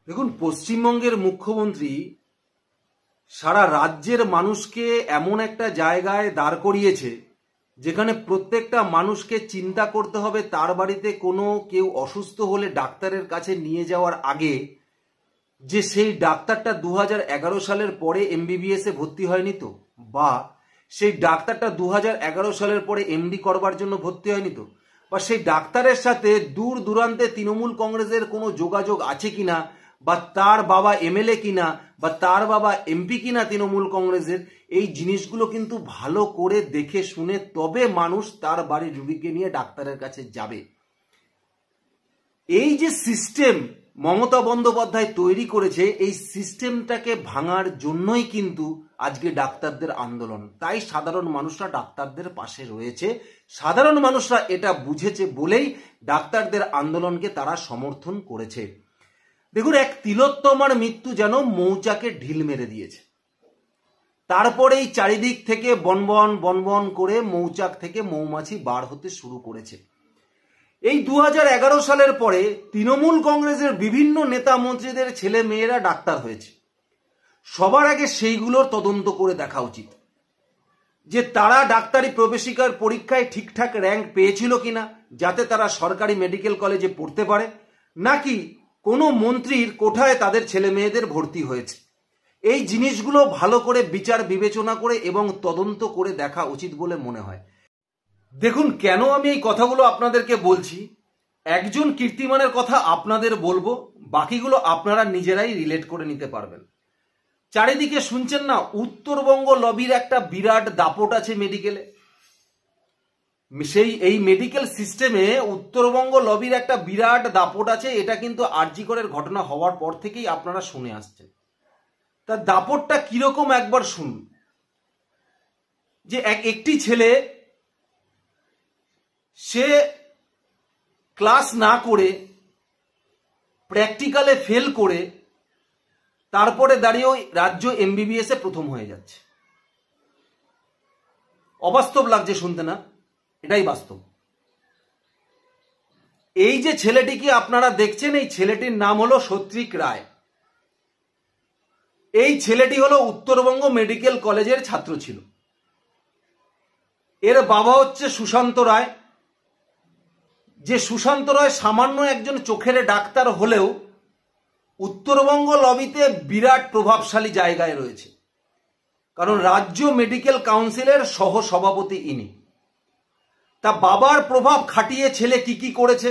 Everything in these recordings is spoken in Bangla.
দেখুন, পশ্চিমবঙ্গের মুখ্যমন্ত্রী সারা রাজ্যের মানুষকে এমন একটা জায়গায় দাঁড় করিয়েছে যেখানে প্রত্যেকটা মানুষকে চিন্তা করতে হবে তার বাড়িতে কোনো কেউ অসুস্থ হলে ডাক্তারের কাছে নিয়ে যাওয়ার আগে যে সেই ডাক্তারটা 2011 সালের পরে এমবিবিএস এ ভর্তি হয়নি তো, বা সেই ডাক্তারটা 2011 সালের পরে এমডি করবার জন্য ভর্তি হয়নি তো, বা সেই ডাক্তারের সাথে দূর দূরান্তে তৃণমূল কংগ্রেসের কোনো যোগাযোগ আছে কিনা, বা তার বাবা এমএলএ কিনা, বা তার বাবা এমপি কিনা তৃণমূল কংগ্রেসের, এই জিনিসগুলো কিন্তু ভালো করে দেখে শুনে তবে মানুষ তার বাড়ির রুগীকে নিয়ে ডাক্তারের কাছে যাবে। এই যে সিস্টেম মমতা বন্দ্যোপাধ্যায় তৈরি করেছে, এই সিস্টেমটাকে ভাঙার জন্যই কিন্তু আজকে ডাক্তারদের আন্দোলন। তাই সাধারণ মানুষরা ডাক্তারদের পাশে রয়েছে, সাধারণ মানুষরা এটা বুঝেছে বলেই ডাক্তারদের আন্দোলনকে তারা সমর্থন করেছে। দেখুন, এক তিলোত্তমার মৃত্যু যেন মৌচাকে ঢিল মেরে দিয়েছে। তারপরেই চারিদিক থেকে বনবন বনবন করে মৌচাক থেকে মৌমাছি বার হতে শুরু করেছে। এই 2011 সালের পরে তৃণমূল কংগ্রেসের বিভিন্ন নেতা মন্ত্রীদের ছেলে মেয়েরা ডাক্তার হয়েছে। সবার আগে সেইগুলোর তদন্ত করে দেখা উচিত যে তারা ডাক্তারি প্রবেশিকার পরীক্ষায় ঠিকঠাক র্যাঙ্ক পেয়েছিল কিনা, যাতে তারা সরকারি মেডিকেল কলেজে পড়তে পারে, নাকি কোনো মন্ত্রীর কোঠায় তাদের ছেলে মেয়েদের ভর্তি হয়েছে। এই জিনিসগুলো ভালো করে বিচার বিবেচনা করে এবং তদন্ত করে দেখা উচিত বলে মনে হয়। দেখুন, কেন আমি এই কথাগুলো আপনাদেরকে বলছি, একজন কীর্তিমানের কথা আপনাদের বলবো, বাকিগুলো আপনারা নিজেরাই রিলেট করে নিতে পারবেন। চারিদিকে শুনছেন না, উত্তরবঙ্গ লবির একটা বিরাট দাপট আছে মেডিকেলে। এই মেডিকেল সিস্টেমে উত্তরবঙ্গ লবির একটা বিরাট দাপট আছে। এটা কিন্তু আরজি করের ঘটনা হওয়ার পর থেকেই আপনারা শুনে আসছেন। তার দাপটটা কিরকম একবার শুনুন। যে একটি ছেলে, সে ক্লাস না করে প্র্যাকটিক্যালে ফেল করে তারপরে দাঁড়িয়ে রাজ্য এমবিবিএস এ প্রথম হয়ে যাচ্ছে। অবাস্তব লাগছে শুনতে, না? এটাই বাস্তব। এই যে ছেলেটিকে আপনারা দেখছেন, এই ছেলেটির নাম হলো সত্রিক রায়। এই ছেলেটি হলো উত্তরবঙ্গ মেডিকেল কলেজের ছাত্র ছিল। এর বাবা হচ্ছে সুশান্ত রায়। যে সুশান্ত রায় সামান্য একজন চোখের ডাক্তার হলেও উত্তরবঙ্গ লবিতে বিরাট প্রভাবশালী জায়গায় রয়েছে, কারণ রাজ্য মেডিকেল কাউন্সিলের সহ সভাপতি ইনি। তা বাবার প্রভাব খাটিয়ে ছেলে কি কি করেছে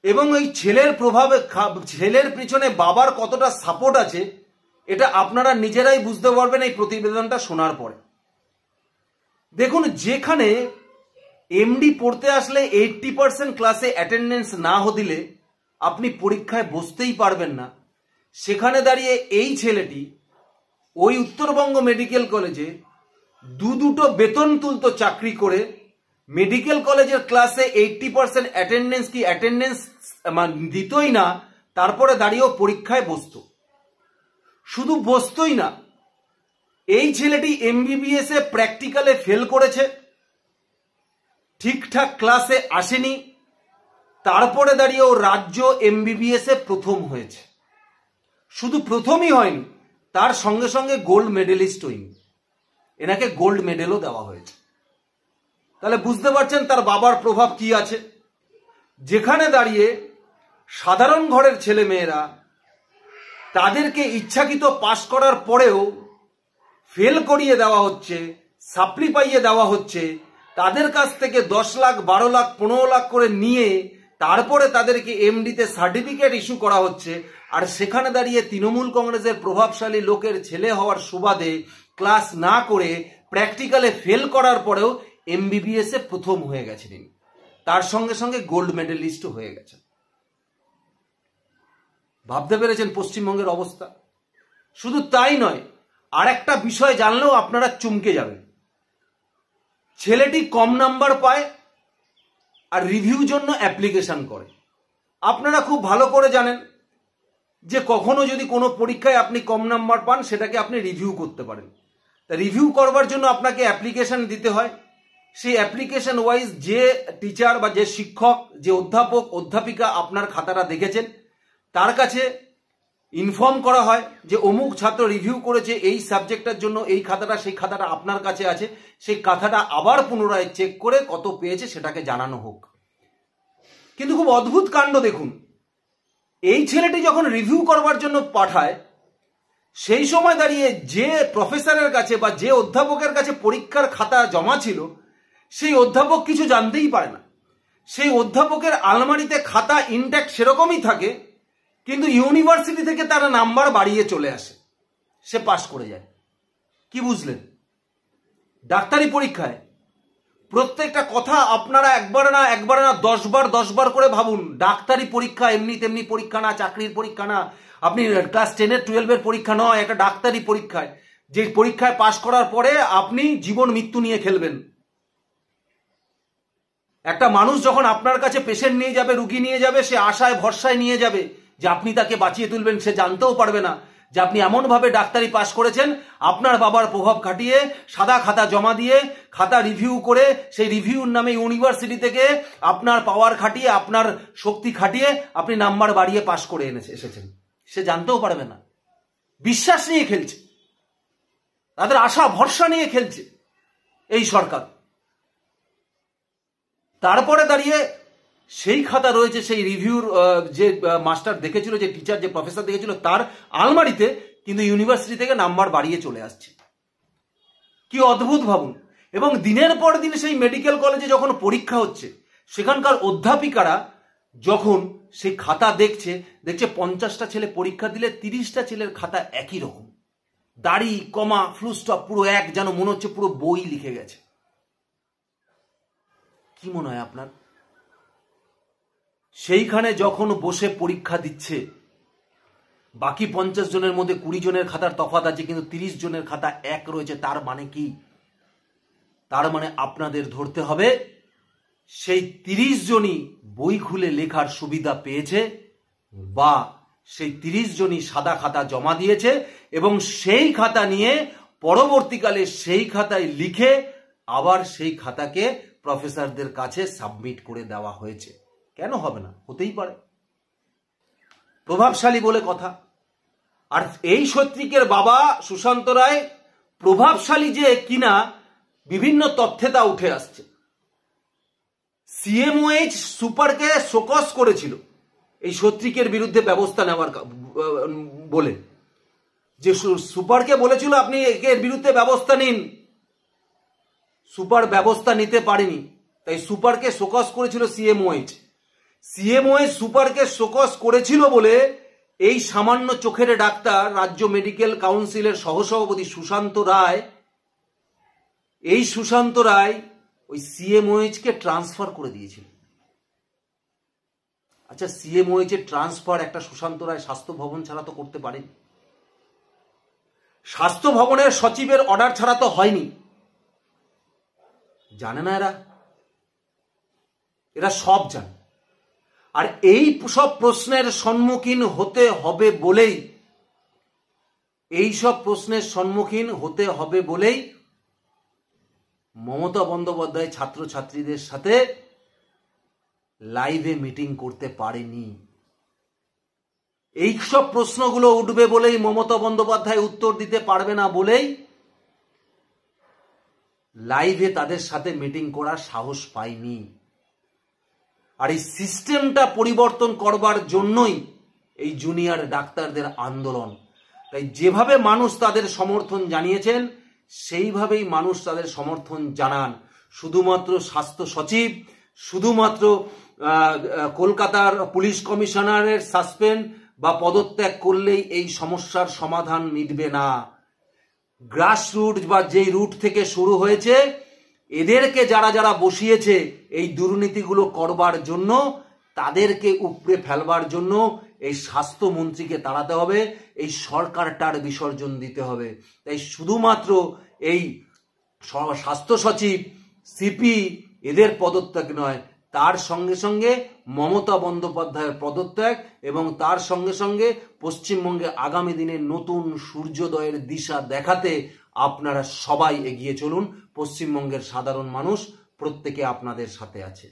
এবং এই ছেলের প্রভাবে ছেলের পিছনে বাবার কতটা সাপোর্ট আছে, এটা আপনারা নিজেরাই বুঝতে পারবেন এই প্রতিবেদনটা শোনার পরে। দেখুন, যেখানে এমডি পড়তে আসলে 80% ক্লাসে অ্যাটেন্ডেন্স না দিলে আপনি পরীক্ষায় বসতেই পারবেন না, সেখানে দাঁড়িয়ে এই ছেলেটি ওই উত্তরবঙ্গ মেডিকেল কলেজে দুটো বেতন তুলতো চাকরি করে, মেডিকেল কলেজের ক্লাসে 80% অ্যাটেন্ডেন্স কি অ্যাটেন্ডেন্স দিতই না, তারপরে দাঁড়িয়েও পরীক্ষায় বসতো। শুধু বসতোই না, এই ছেলেটি এমবিবিএস এ প্র্যাকটিক্যালে ফেল করেছে, ঠিকঠাক ক্লাসে আসেনি, তারপরে দাঁড়িয়েও রাজ্য এমবিবিএস এ প্রথম হয়েছে। শুধু প্রথমই হয়নি, তার সঙ্গে সঙ্গে গোল্ড মেডেলিস্ট হয়নি, এনাকে গোল্ড মেডেলও দেওয়া হয়েছে। তাহলে বুঝতে পারছেন তার বাবার প্রভাব কি আছে। যেখানে দাঁড়িয়ে সাধারণ ঘরের ছেলে মেয়েরা তাদেরকে ইচ্ছাকৃত পাশ করার পরেও ফেল করিয়ে দেওয়া হচ্ছে, সাপ্লি পাইয়ে দেওয়া হচ্ছে, তাদের কাছ থেকে 10 লাখ 12 লাখ 15 লাখ করে নিয়ে তারপরে তাদেরকে এমডিতে সার্টিফিকেট ইস্যু করা হচ্ছে। আর সেখানে দাঁড়িয়ে তৃণমূল কংগ্রেসের প্রভাবশালী লোকের ছেলে হওয়ার সুবাদে ক্লাস না করে প্র্যাকটিক্যালে ফেল করার পরেও এমবিবিএস এ প্রথম হয়ে গেছেন, তার সঙ্গে সঙ্গে গোল্ড মেডেলিস্ট হয়ে গেছেন। ভাবতে পেরেছেন পশ্চিমবঙ্গের অবস্থা? শুধু তাই নয়, আর একটা বিষয় জানলেও আপনারা চমকে যাবেন। ছেলেটি কম নাম্বার পায় আর রিভিউ জন্য অ্যাপ্লিকেশন করে। আপনারা খুব ভালো করে জানেন যে কখনো যদি কোনো পরীক্ষায় আপনি কম নাম্বার পান, সেটাকে আপনি রিভিউ করতে পারেন। তা রিভিউ করবার জন্য আপনাকে অ্যাপ্লিকেশন দিতে হয়। সেই অ্যাপ্লিকেশন ওয়াইজ যে টিচার বা যে শিক্ষক, যে অধ্যাপক অধ্যাপিকা আপনার খাতাটা দেখেছেন, তার কাছে ইনফর্ম করা হয় যে অমুক ছাত্র রিভিউ করেছে এই সাবজেক্টটার জন্য, এই খাতাটা, সেই খাতাটা আপনার কাছে আছে, সেই খাতাটা আবার পুনরায় চেক করে কত পেয়েছে সেটাকে জানানো হোক। কিন্তু খুব অদ্ভুত কাণ্ড দেখুন, এই ছেলেটি যখন রিভিউ করবার জন্য পাঠায়, সেই সময় দাঁড়িয়ে যে প্রফেসরের কাছে বা যে অধ্যাপকের কাছে পরীক্ষার খাতা জমা ছিল, সেই অধ্যাপক কিছু জানতেই পারে না। সেই অধ্যাপকের আলমারিতে খাতা ইনট্যাক্ট সেরকমই থাকে, কিন্তু ইউনিভার্সিটি থেকে তার নাম্বার বাড়িয়ে চলে আসে, সে পাশ করে যায়। কি বুঝলেন? ডাক্তারি পরীক্ষায় প্রত্যেকটা কথা আপনারা একবার না 10 বার করে ভাবুন। ডাক্তারি পরীক্ষা এমনি তেমনি পরীক্ষা না, চাকরির পরীক্ষা না, আপনি ক্লাস 10 12 পরীক্ষা নয়, একটা ডাক্তারি পরীক্ষায়, যে পরীক্ষায় পাশ করার পরে আপনি জীবন মৃত্যু নিয়ে খেলবেন। একটা মানুষ যখন আপনার কাছে পেশেন্ট নিয়ে যাবে, রুগী নিয়ে যাবে, সে আশায় ভরসায় নিয়ে যাবে যে আপনি তাকে বাঁচিয়ে তুলবেন। সে জানতেও পারবে না যে আপনি এমনভাবে ডাক্তারি পাশ করেছেন, আপনার বাবার প্রভাব খাটিয়ে সাদা খাতা জমা দিয়ে খাতা রিভিউ করে সেই রিভিউর নামে ইউনিভার্সিটি থেকে আপনার পাওয়ার খাটিয়ে, আপনার শক্তি খাটিয়ে আপনি নাম্বার বাড়িয়ে পাশ করে এসেছেন। সে জানতেও পারবে না। বিশ্বাস নিয়ে খেলছে, তাদের আশা ভরসা নিয়ে খেলছে এই সরকার। তারপরে দাঁড়িয়ে সেই খাতা রয়েছে সেই রিভিউর যে মাস্টার দেখেছিল, যে টিচার, যে প্রফেসর দেখেছিল, তার আলমারিতে, কিন্তু ইউনিভার্সিটি থেকে নাম্বার বাড়িয়ে চলে আসছে। কি অদ্ভুত ভাবুন। এবং দিনের পর দিন সেই মেডিকেল কলেজে যখন পরীক্ষা হচ্ছে, সেখানকার অধ্যাপিকারা যখন সেই খাতা দেখছে 50টা ছেলে পরীক্ষা দিলে 30টা ছেলের খাতা একই রকম, দাড়ি, কমা, ফুলস্টপ পুরো এক, যেন মনে হচ্ছে পুরো বই লিখে গেছে। কি মনে হয় আপনার? সেইখানে যখন বসে পরীক্ষা দিচ্ছে, বাকি 50 জনের মধ্যে 20 জনের খাতার তফাৎ আছে, কিন্তু 30 জনের খাতা এক রয়েছে। তার মানে কি? তার মানে আপনাদের ধরতে হবে সেই 30 জনই বই খুলে লেখার সুবিধা পেয়েছে, বা সেই 30 জনই সাদা খাতা জমা দিয়েছে এবং সেই খাতা নিয়ে পরবর্তীকালে সেই খাতায় লিখে আবার সেই খাতাকে প্রফেসরদের কাছে সাবমিট করে দেওয়া হয়েছে। কেন হবে না? হতেই পারে। প্রভাবশালী বলে কথা। আর এই সত্যিকের বাবা সুশান্ত রায় প্রভাবশালী যে কিনা বিভিন্ন তথ্যে তা উঠে আসছে। সিএমওএইচ সুপারকে শোকজ করেছিল এই সত্যিকের বিরুদ্ধে ব্যবস্থা নেওয়ার বলে, যে সুপারকে বলেছিল আপনি এর বিরুদ্ধে ব্যবস্থা নিন। সুপার ব্যবস্থা নিতে পারেনি, তাই সুপারকে শোকজ করেছিল সিএমওএইচ। সিএমওএইচ সুপারকে শোকজ করেছিল বলে এই সামান্য চোখের ডাক্তার, রাজ্য মেডিকেল কাউন্সিলের সহসভাপতি সুশান্ত রায়, এই সুশান্ত রায় ওই সিএমওএইচ কে ট্রান্সফার করে দিয়েছিল। আচ্ছা, সিএমওএইচ এর ট্রান্সফার একটা সুশান্ত রায় স্বাস্থ্য ভবন ছাড়া তো করতে পারেনি। স্বাস্থ্য ভবনের সচিবের অর্ডার ছাড়া তো হয়নি। জানে না এরা সব জানে। আর এই সব প্রশ্নের সম্মুখীন হতে হবে বলেই, মমতা বন্দ্যোপাধ্যায় ছাত্রছাত্রীদের সাথে লাইভে মিটিং করতে পারেনি। এই সব প্রশ্নগুলো উঠবে বলেই, মমতা বন্দ্যোপাধ্যায় উত্তর দিতে পারবে না বলেই লাইভে তাদের সাথে মিটিং করার সাহস পায়নি। আর এই সিস্টেমটা পরিবর্তন করবার জন্যই এই জুনিয়র ডাক্তারদের আন্দোলন। তাই যেভাবে মানুষ তাদের সমর্থন জানিয়েছেন, সেইভাবেই মানুষ তাদের সমর্থন জানান। শুধুমাত্র স্বাস্থ্য সচিব, শুধুমাত্র কলকাতার পুলিশ কমিশনারের সাসপেন্ড বা পদত্যাগ করলেই এই সমস্যার সমাধান মিটবে না। গ্রাসরুট বা যেই রুট থেকে শুরু হয়েছে, এদেরকে যারা যারা বসিয়েছে এই দুর্নীতিগুলো করবার জন্য, তাদেরকে উপড়ে ফেলবার জন্য এই স্বাস্থ্যমন্ত্রীকে তাড়াতে হবে, এই সরকারটার বিসর্জন দিতে হবে। তাই শুধুমাত্র এই স্বাস্থ্য সচিব, সিপি এদের পদত্যাগ নয়, তার সঙ্গে সঙ্গে মমতা বন্দ্যোপাধ্যায়ের পদত্যাগ এবং তার সঙ্গে সঙ্গে পশ্চিমবঙ্গে আগামী দিনে নতুন সূর্যোদয়ের দিশা দেখাতে আপনারা সবাই এগিয়ে চলুন। পশ্চিমবঙ্গের সাধারণ মানুষ প্রত্যেকে আপনাদের সাথে আছে।